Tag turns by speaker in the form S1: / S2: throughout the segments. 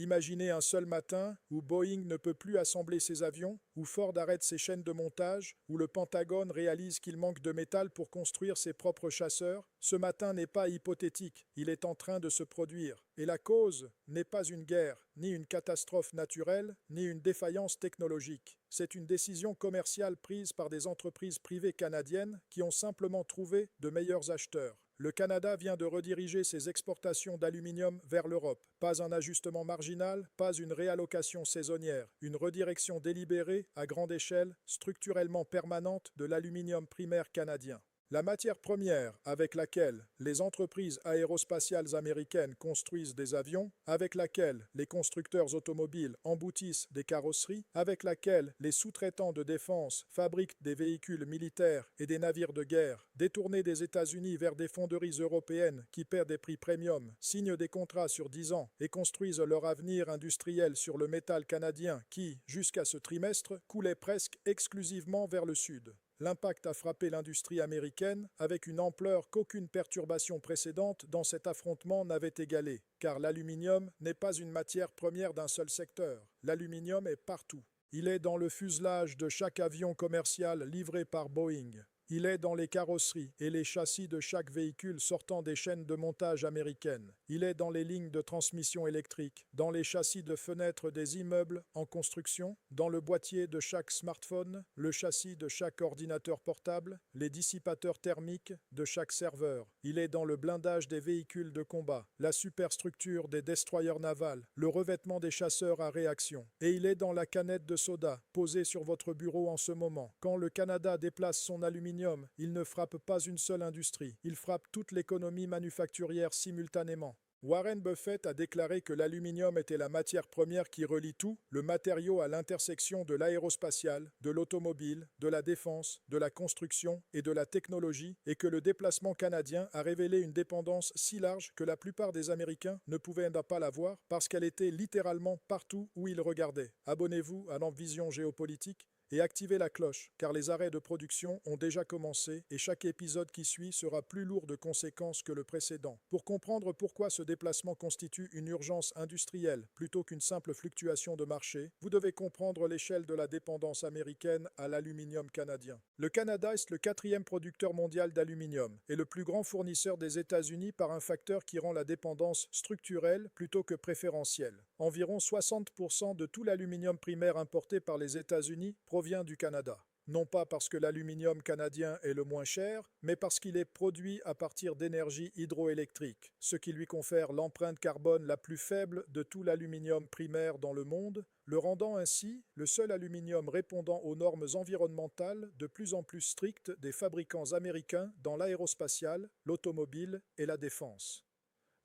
S1: Imaginez un seul matin où Boeing ne peut plus assembler ses avions, où Ford arrête ses chaînes de montage, où le Pentagone réalise qu'il manque de métal pour construire ses propres chasseurs. Ce matin n'est pas hypothétique, il est en train de se produire. Et la cause n'est pas une guerre, ni une catastrophe naturelle, ni une défaillance technologique. C'est une décision commerciale prise par des entreprises privées canadiennes qui ont simplement trouvé de meilleurs acheteurs. Le Canada vient de rediriger ses exportations d'aluminium vers l'Europe. Pas un ajustement marginal, pas une réallocation saisonnière, une redirection délibérée, à grande échelle, structurellement permanente de l'aluminium primaire canadien. La matière première avec laquelle les entreprises aérospatiales américaines construisent des avions, avec laquelle les constructeurs automobiles emboutissent des carrosseries, avec laquelle les sous-traitants de défense fabriquent des véhicules militaires et des navires de guerre, détournés des États-Unis vers des fonderies européennes qui paient des prix premium, signent des contrats sur 10 ans et construisent leur avenir industriel sur le métal canadien qui, jusqu'à ce trimestre, coulait presque exclusivement vers le sud. L'impact a frappé l'industrie américaine avec une ampleur qu'aucune perturbation précédente dans cet affrontement n'avait égalée, car l'aluminium n'est pas une matière première d'un seul secteur. L'aluminium est partout. Il est dans le fuselage de chaque avion commercial livré par Boeing. Il est dans les carrosseries et les châssis de chaque véhicule sortant des chaînes de montage américaines. Il est dans les lignes de transmission électrique, dans les châssis de fenêtres des immeubles en construction, dans le boîtier de chaque smartphone, le châssis de chaque ordinateur portable, les dissipateurs thermiques de chaque serveur. Il est dans le blindage des véhicules de combat, la superstructure des destroyers navals, le revêtement des chasseurs à réaction. Et il est dans la canette de soda posée sur votre bureau en ce moment. Quand le Canada déplace son aluminium, il ne frappe pas une seule industrie, il frappe toute l'économie manufacturière simultanément. Warren Buffett a déclaré que l'aluminium était la matière première qui relie tout, le matériau à l'intersection de l'aérospatiale, de l'automobile, de la défense, de la construction et de la technologie, et que le déplacement canadien a révélé une dépendance si large que la plupart des Américains ne pouvaient pas la voir parce qu'elle était littéralement partout où ils regardaient. Abonnez-vous à Vision Géopolitique et activez la cloche, car les arrêts de production ont déjà commencé et chaque épisode qui suit sera plus lourd de conséquences que le précédent. Pour comprendre pourquoi ce déplacement constitue une urgence industrielle plutôt qu'une simple fluctuation de marché, vous devez comprendre l'échelle de la dépendance américaine à l'aluminium canadien. Le Canada est le 4e producteur mondial d'aluminium et le plus grand fournisseur des États-Unis par un facteur qui rend la dépendance structurelle plutôt que préférentielle. Environ 60% de tout l'aluminium primaire importé par les États-Unis provient du Canada. Non pas parce que l'aluminium canadien est le moins cher, mais parce qu'il est produit à partir d'énergie hydroélectrique, ce qui lui confère l'empreinte carbone la plus faible de tout l'aluminium primaire dans le monde, le rendant ainsi le seul aluminium répondant aux normes environnementales de plus en plus strictes des fabricants américains dans l'aérospatiale, l'automobile et la défense.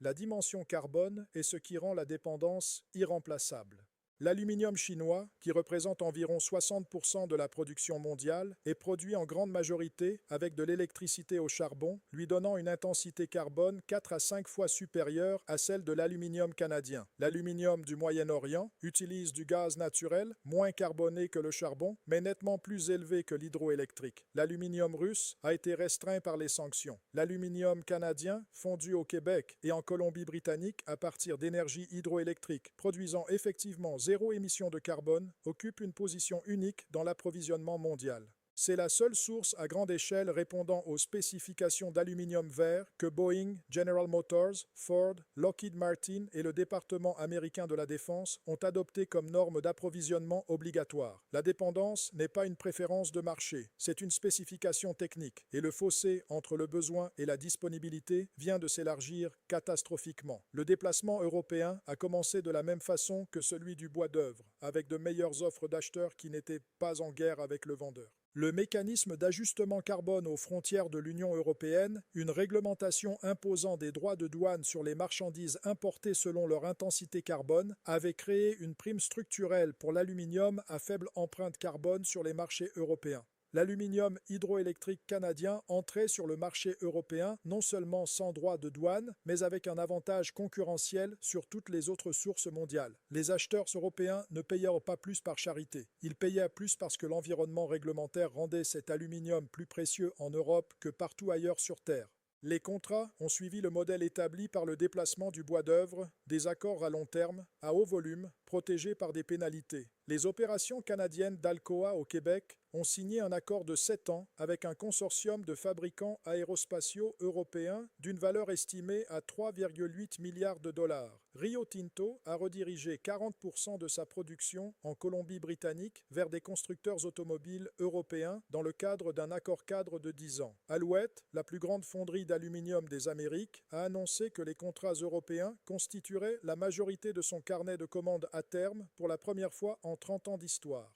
S1: La dimension carbone est ce qui rend la dépendance irremplaçable. L'aluminium chinois, qui représente environ 60% de la production mondiale, est produit en grande majorité avec de l'électricité au charbon, lui donnant une intensité carbone 4 à 5 fois supérieure à celle de l'aluminium canadien. L'aluminium du Moyen-Orient utilise du gaz naturel, moins carboné que le charbon, mais nettement plus élevé que l'hydroélectrique. L'aluminium russe a été restreint par les sanctions. L'aluminium canadien, fondu au Québec et en Colombie-Britannique à partir d'énergie hydroélectrique, produisant effectivement zéro émission de carbone, occupe une position unique dans l'approvisionnement mondial. C'est la seule source à grande échelle répondant aux spécifications d'aluminium vert que Boeing, General Motors, Ford, Lockheed Martin et le département américain de la Défense ont adopté comme norme d'approvisionnement obligatoire. La dépendance n'est pas une préférence de marché, c'est une spécification technique et le fossé entre le besoin et la disponibilité vient de s'élargir catastrophiquement. Le déplacement européen a commencé de la même façon que celui du bois d'œuvre, avec de meilleures offres d'acheteurs qui n'étaient pas en guerre avec le vendeur. Le mécanisme d'ajustement carbone aux frontières de l'Union européenne, une réglementation imposant des droits de douane sur les marchandises importées selon leur intensité carbone, avait créé une prime structurelle pour l'aluminium à faible empreinte carbone sur les marchés européens. L'aluminium hydroélectrique canadien entrait sur le marché européen non seulement sans droit de douane, mais avec un avantage concurrentiel sur toutes les autres sources mondiales. Les acheteurs européens ne payaient pas plus par charité. Ils payaient plus parce que l'environnement réglementaire rendait cet aluminium plus précieux en Europe que partout ailleurs sur Terre. Les contrats ont suivi le modèle établi par le déplacement du bois d'œuvre, des accords à long terme, à haut volume, protégés par des pénalités. Les opérations canadiennes d'Alcoa au Québec ont signé un accord de 7 ans avec un consortium de fabricants aérospatiaux européens d'une valeur estimée à 3,8 milliards de dollars. Rio Tinto a redirigé 40% de sa production en Colombie-Britannique vers des constructeurs automobiles européens dans le cadre d'un accord-cadre de 10 ans. Alouette, la plus grande fonderie d'aluminium des Amériques, a annoncé que les contrats européens constitueraient la majorité de son carnet de commandes à terme pour la première fois en 30 ans d'histoire.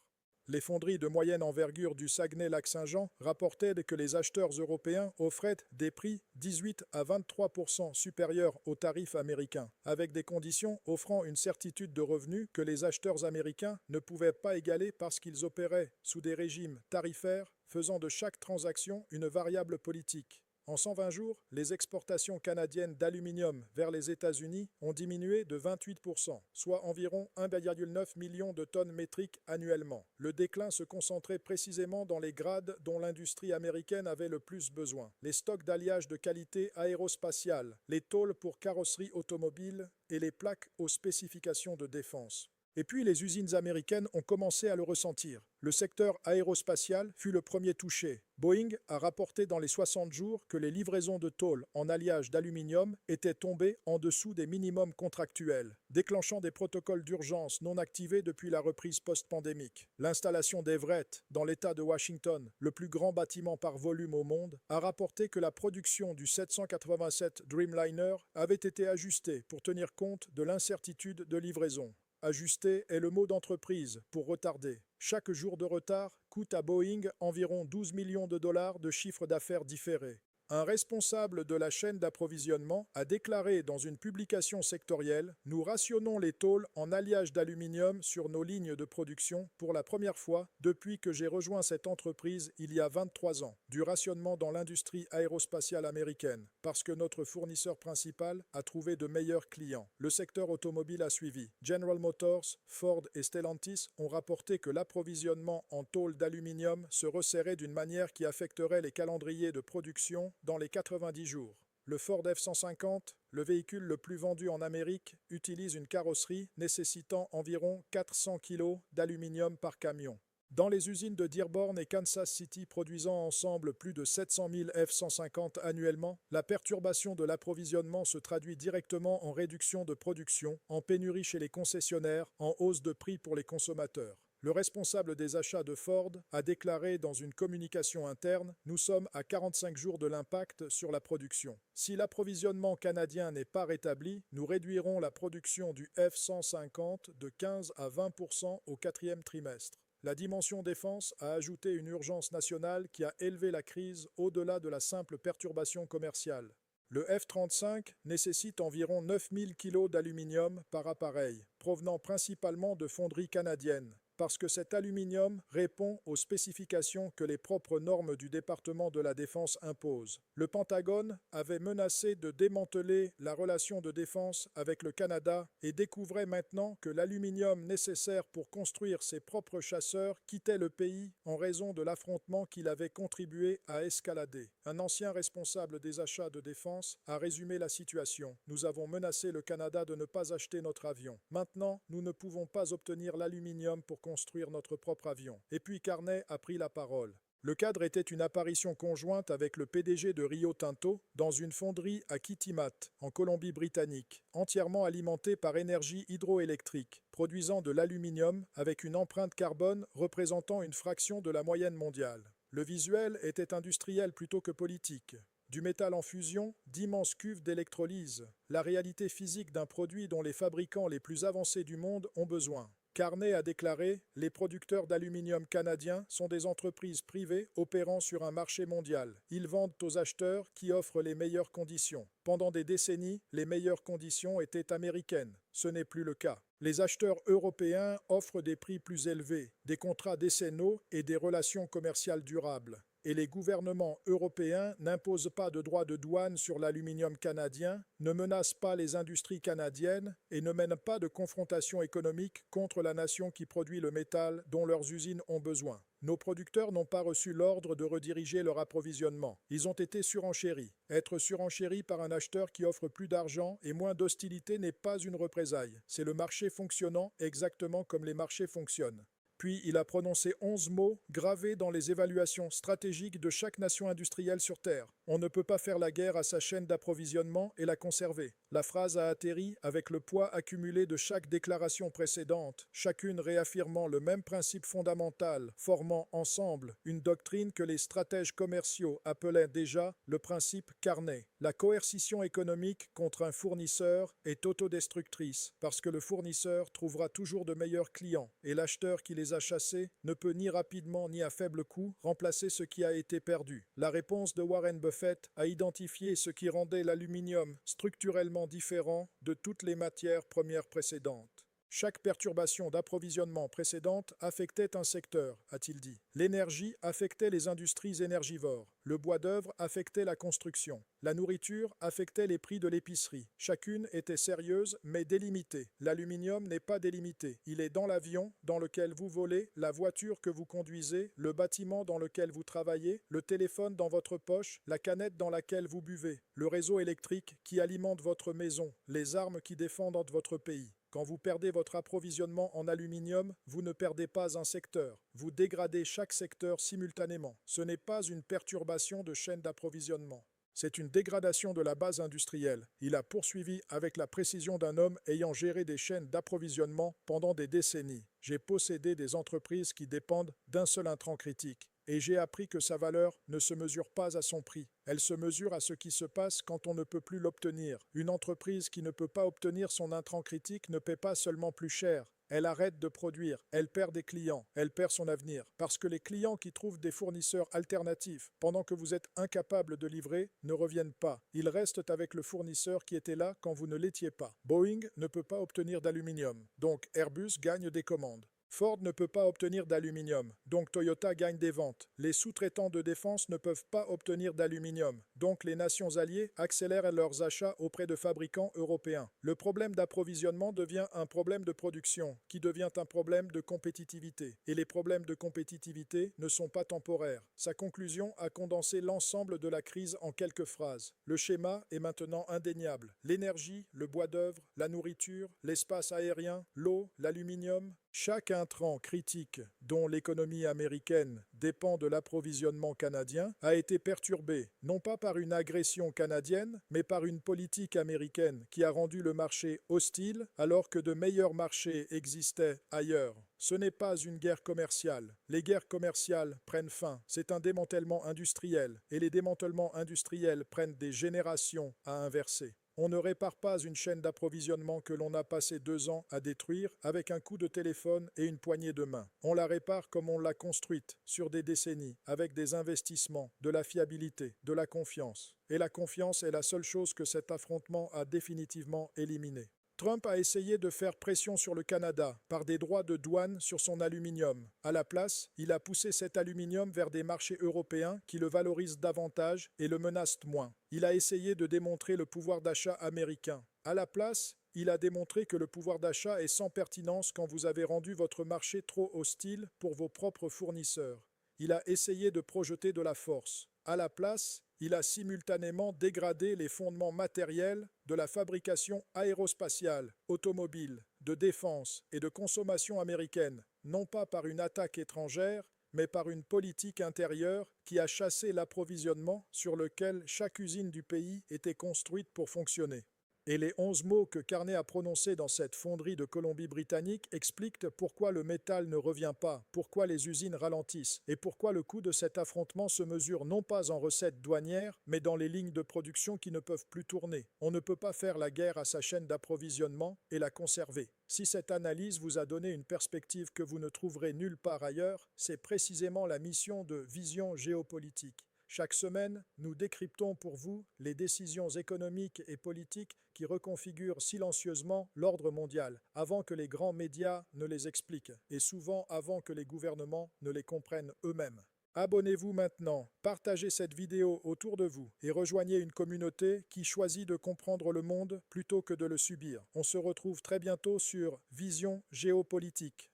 S1: Les fonderies de moyenne envergure du Saguenay-Lac-Saint-Jean rapportaient que les acheteurs européens offraient des prix 18 à 23% supérieurs aux tarifs américains, avec des conditions offrant une certitude de revenus que les acheteurs américains ne pouvaient pas égaler parce qu'ils opéraient sous des régimes tarifaires faisant de chaque transaction une variable politique. En 120 jours, les exportations canadiennes d'aluminium vers les États-Unis ont diminué de 28%, soit environ 1,9 million de tonnes métriques annuellement. Le déclin se concentrait précisément dans les grades dont l'industrie américaine avait le plus besoin. Les stocks d'alliage de qualité aérospatiale, les tôles pour carrosserie automobile et les plaques aux spécifications de défense. Et puis les usines américaines ont commencé à le ressentir. Le secteur aérospatial fut le premier touché. Boeing a rapporté dans les 60 jours que les livraisons de tôles en alliage d'aluminium étaient tombées en dessous des minimums contractuels, déclenchant des protocoles d'urgence non activés depuis la reprise post-pandémique. L'installation d'Everett, dans l'État de Washington, le plus grand bâtiment par volume au monde, a rapporté que la production du 787 Dreamliner avait été ajustée pour tenir compte de l'incertitude de livraison. Ajuster est le mot d'entreprise pour retarder. Chaque jour de retard coûte à Boeing environ 12 millions de dollars de chiffre d'affaires différé. Un responsable de la chaîne d'approvisionnement a déclaré dans une publication sectorielle « Nous rationnons les tôles en alliage d'aluminium sur nos lignes de production pour la première fois depuis que j'ai rejoint cette entreprise il y a 23 ans. Du rationnement dans l'industrie aérospatiale américaine, parce que notre fournisseur principal a trouvé de meilleurs clients. Le secteur automobile a suivi. General Motors, Ford et Stellantis ont rapporté que l'approvisionnement en tôles d'aluminium se resserrait d'une manière qui affecterait les calendriers de production dans les 90 jours. Le Ford F-150, le véhicule le plus vendu en Amérique, utilise une carrosserie nécessitant environ 400 kg d'aluminium par camion. Dans les usines de Dearborn et Kansas City produisant ensemble plus de 700 000 F-150 annuellement, la perturbation de l'approvisionnement se traduit directement en réduction de production, en pénurie chez les concessionnaires, en hausse de prix pour les consommateurs. Le responsable des achats de Ford a déclaré dans une communication interne « Nous sommes à 45 jours de l'impact sur la production. Si l'approvisionnement canadien n'est pas rétabli, nous réduirons la production du F-150 de 15 à 20% au 4e trimestre. » La dimension défense a ajouté une urgence nationale qui a élevé la crise au-delà de la simple perturbation commerciale. Le F-35 nécessite environ 9000 kg d'aluminium par appareil, provenant principalement de fonderies canadiennes, parce que cet aluminium répond aux spécifications que les propres normes du département de la Défense imposent. Le Pentagone avait menacé de démanteler la relation de défense avec le Canada et découvrait maintenant que l'aluminium nécessaire pour construire ses propres chasseurs quittait le pays en raison de l'affrontement qu'il avait contribué à escalader. Un ancien responsable des achats de défense a résumé la situation. Nous avons menacé le Canada de ne pas acheter notre avion. Maintenant, nous ne pouvons pas obtenir l'aluminium pour construire notre propre avion. Et puis Carney a pris la parole. Le cadre était une apparition conjointe avec le PDG de Rio Tinto dans une fonderie à Kitimat, en Colombie-Britannique, entièrement alimentée par énergie hydroélectrique, produisant de l'aluminium avec une empreinte carbone représentant une fraction de la moyenne mondiale. Le visuel était industriel plutôt que politique. Du métal en fusion, d'immenses cuves d'électrolyse, la réalité physique d'un produit dont les fabricants les plus avancés du monde ont besoin. Carney a déclaré « Les producteurs d'aluminium canadiens sont des entreprises privées opérant sur un marché mondial. Ils vendent aux acheteurs qui offrent les meilleures conditions. Pendant des décennies, les meilleures conditions étaient américaines. Ce n'est plus le cas. Les acheteurs européens offrent des prix plus élevés, des contrats décennaux et des relations commerciales durables. Et les gouvernements européens n'imposent pas de droits de douane sur l'aluminium canadien, ne menacent pas les industries canadiennes et ne mènent pas de confrontation économique contre la nation qui produit le métal dont leurs usines ont besoin. Nos producteurs n'ont pas reçu l'ordre de rediriger leur approvisionnement. Ils ont été surenchéris. Être surenchéri par un acheteur qui offre plus d'argent et moins d'hostilité n'est pas une représaille. C'est le marché fonctionnant exactement comme les marchés fonctionnent. Puis il a prononcé 11 mots gravés dans les évaluations stratégiques de chaque nation industrielle sur Terre. On ne peut pas faire la guerre à sa chaîne d'approvisionnement et la conserver. La phrase a atterri avec le poids accumulé de chaque déclaration précédente, chacune réaffirmant le même principe fondamental, formant ensemble une doctrine que les stratèges commerciaux appelaient déjà le principe Carnet. La coercition économique contre un fournisseur est autodestructrice parce que le fournisseur trouvera toujours de meilleurs clients et l'acheteur qui les a chassés ne peut ni rapidement ni à faible coût remplacer ce qui a été perdu. La réponse de Warren Buffett a identifié ce qui rendait l'aluminium structurellement différent de toutes les matières premières précédentes. Chaque perturbation d'approvisionnement précédente affectait un secteur, a-t-il dit. L'énergie affectait les industries énergivores. Le bois d'œuvre affectait la construction. La nourriture affectait les prix de l'épicerie. Chacune était sérieuse mais délimitée. L'aluminium n'est pas délimité. Il est dans l'avion dans lequel vous volez, la voiture que vous conduisez, le bâtiment dans lequel vous travaillez, le téléphone dans votre poche, la canette dans laquelle vous buvez, le réseau électrique qui alimente votre maison, les armes qui défendent votre pays. Quand vous perdez votre approvisionnement en aluminium, vous ne perdez pas un secteur. Vous dégradez chaque secteur simultanément. Ce n'est pas une perturbation de chaîne d'approvisionnement. C'est une dégradation de la base industrielle. Il a poursuivi avec la précision d'un homme ayant géré des chaînes d'approvisionnement pendant des décennies. J'ai possédé des entreprises qui dépendent d'un seul intrant critique. Et j'ai appris que sa valeur ne se mesure pas à son prix. Elle se mesure à ce qui se passe quand on ne peut plus l'obtenir. Une entreprise qui ne peut pas obtenir son intrant critique ne paie pas seulement plus cher. Elle arrête de produire, elle perd des clients, elle perd son avenir. Parce que les clients qui trouvent des fournisseurs alternatifs pendant que vous êtes incapable de livrer ne reviennent pas. Ils restent avec le fournisseur qui était là quand vous ne l'étiez pas. Boeing ne peut pas obtenir d'aluminium, donc Airbus gagne des commandes. Ford ne peut pas obtenir d'aluminium, donc Toyota gagne des ventes. Les sous-traitants de défense ne peuvent pas obtenir d'aluminium, donc les nations alliées accélèrent leurs achats auprès de fabricants européens. Le problème d'approvisionnement devient un problème de production, qui devient un problème de compétitivité. Et les problèmes de compétitivité ne sont pas temporaires. Sa conclusion a condensé l'ensemble de la crise en quelques phrases. Le schéma est maintenant indéniable. L'énergie, le bois d'œuvre, la nourriture, l'espace aérien, l'eau, l'aluminium. Chaque intrant critique dont l'économie américaine dépend de l'approvisionnement canadien a été perturbé, non pas par une agression canadienne, mais par une politique américaine qui a rendu le marché hostile alors que de meilleurs marchés existaient ailleurs. Ce n'est pas une guerre commerciale. Les guerres commerciales prennent fin. C'est un démantèlement industriel. Et les démantèlements industriels prennent des générations à inverser. On ne répare pas une chaîne d'approvisionnement que l'on a passé 2 ans à détruire avec un coup de téléphone et une poignée de main. On la répare comme on l'a construite, sur des décennies, avec des investissements, de la fiabilité, de la confiance. Et la confiance est la seule chose que cet affrontement a définitivement éliminée. Trump a essayé de faire pression sur le Canada par des droits de douane sur son aluminium. À la place, il a poussé cet aluminium vers des marchés européens qui le valorisent davantage et le menacent moins. Il a essayé de démontrer le pouvoir d'achat américain. À la place, il a démontré que le pouvoir d'achat est sans pertinence quand vous avez rendu votre marché trop hostile pour vos propres fournisseurs. Il a essayé de projeter de la force. À la place, il a simultanément dégradé les fondements matériels de la fabrication aérospatiale, automobile, de défense et de consommation américaine, non pas par une attaque étrangère, mais par une politique intérieure qui a chassé l'approvisionnement sur lequel chaque usine du pays était construite pour fonctionner. Et les 11 mots que Carnet a prononcés dans cette fonderie de Colombie-Britannique expliquent pourquoi le métal ne revient pas, pourquoi les usines ralentissent et pourquoi le coût de cet affrontement se mesure non pas en recettes douanières, mais dans les lignes de production qui ne peuvent plus tourner. On ne peut pas faire la guerre à sa chaîne d'approvisionnement et la conserver. Si cette analyse vous a donné une perspective que vous ne trouverez nulle part ailleurs, c'est précisément la mission de Vision géopolitique. Chaque semaine, nous décryptons pour vous les décisions économiques et politiques qui reconfigurent silencieusement l'ordre mondial, avant que les grands médias ne les expliquent, et souvent avant que les gouvernements ne les comprennent eux-mêmes. Abonnez-vous maintenant, partagez cette vidéo autour de vous et rejoignez une communauté qui choisit de comprendre le monde plutôt que de le subir. On se retrouve très bientôt sur Vision géopolitique.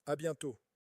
S1: À bientôt.